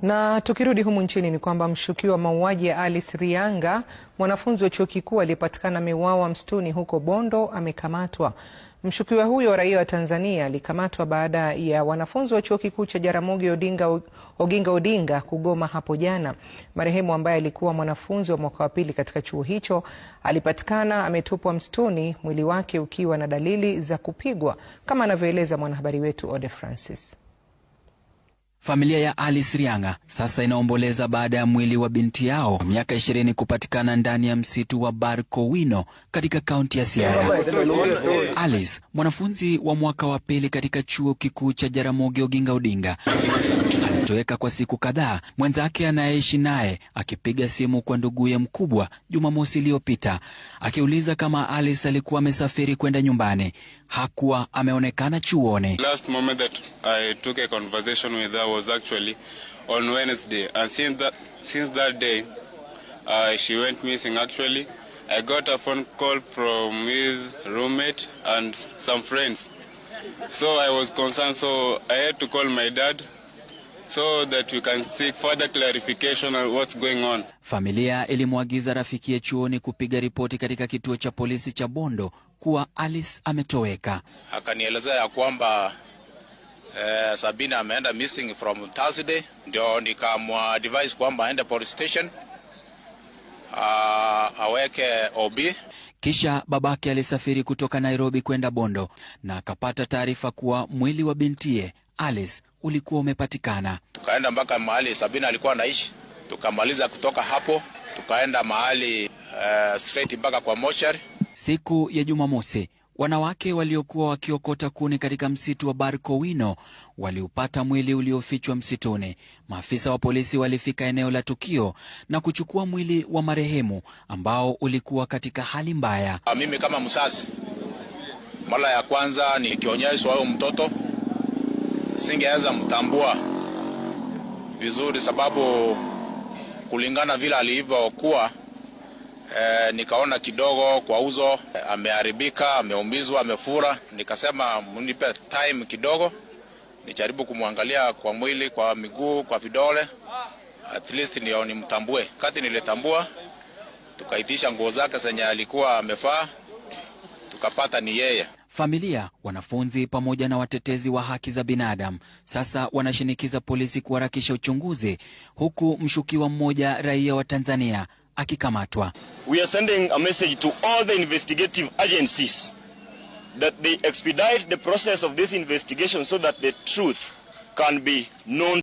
Na tukirudi humu nchini ni kwamba mshukiwa wa mauaji ya Alice Rianga, mwanafunzi wa chuo kikuu aliyepatikana ameuawa msituni huko Bondo, amekamatwa. Mshukiwa huyo raia wa Tanzania alikamatwa baada ya wanafunzi wa chuo kikuu cha Jaramogi Oginga Odinga kugoma hapo jana. Marehemu ambaye alikuwa mwanafunzi wa mwaka wa pili katika chuo hicho alipatikana ametupwa msituni, mwili wake ukiwa na dalili za kupigwa, kama anavyoeleza mwanahabari wetu Ode Francis. Familia ya Alice Rianga sasa inaomboleza baada ya mwili wa binti yao miaka 20 kupatikana ndani ya msitu wa Barkowino katika kaunti ya Siaya. Alice, mwanafunzi wa mwaka wa pili katika chuo kikuu cha Jaramogi Oginga Odinga, alitoweka kwa siku kadhaa, mwenzake anayeishi naye akipiga simu kwa nduguye mkubwa Jumamosi iliyopita akiuliza kama Alice alikuwa amesafiri kwenda nyumbani. Hakuwa ameonekana chuoni. Last moment that I took a conversation with her was actually on Wednesday, and since that day she went missing. Actually, I got a phone call from his roommate and some friends, so I was concerned, so I had to call my dad so that you can seek further clarification on what's going on. Familia ilimwagiza rafikiye chuoni kupiga ripoti katika kituo cha polisi cha Bondo kuwa Alice ametoweka. Akanieleza ya kwamba Sabina ameenda missing from Thursday, ndio nikamwadvise kwamba aende police station aweke OB. Kisha babake alisafiri kutoka Nairobi kwenda Bondo na akapata taarifa kuwa mwili wa bintiye Alice ulikuwa umepatikana. Tukaenda mpaka mahali Sabina alikuwa anaishi, tukamaliza kutoka hapo, tukaenda mahali straight mpaka kwa mochari. Siku ya Jumamosi, wanawake waliokuwa wakiokota kuni katika msitu wa Barkowino waliupata mwili uliofichwa msituni. Maafisa wa polisi walifika eneo la tukio na kuchukua mwili wa marehemu ambao ulikuwa katika hali mbaya. Mimi kama msasi, mara ya kwanza nikionyeshwa huyo mtoto singeweza mtambua vizuri, sababu kulingana vile alivyokuwa nikaona kidogo kwa uso ameharibika, ameumizwa, amefura. Nikasema mnipe time kidogo nijaribu kumwangalia kwa mwili, kwa miguu, kwa vidole, at least ndio nimtambue. Kati nilitambua, tukaitisha nguo zake zenye alikuwa amevaa, tukapata ni yeye. Familia, wanafunzi pamoja na watetezi wa haki za binadamu sasa wanashinikiza polisi kuharakisha uchunguzi, huku mshukiwa mmoja raia wa Tanzania akikamatwa. We are sending a message to all the investigative agencies that they expedite the process of this investigation so that the truth can be known.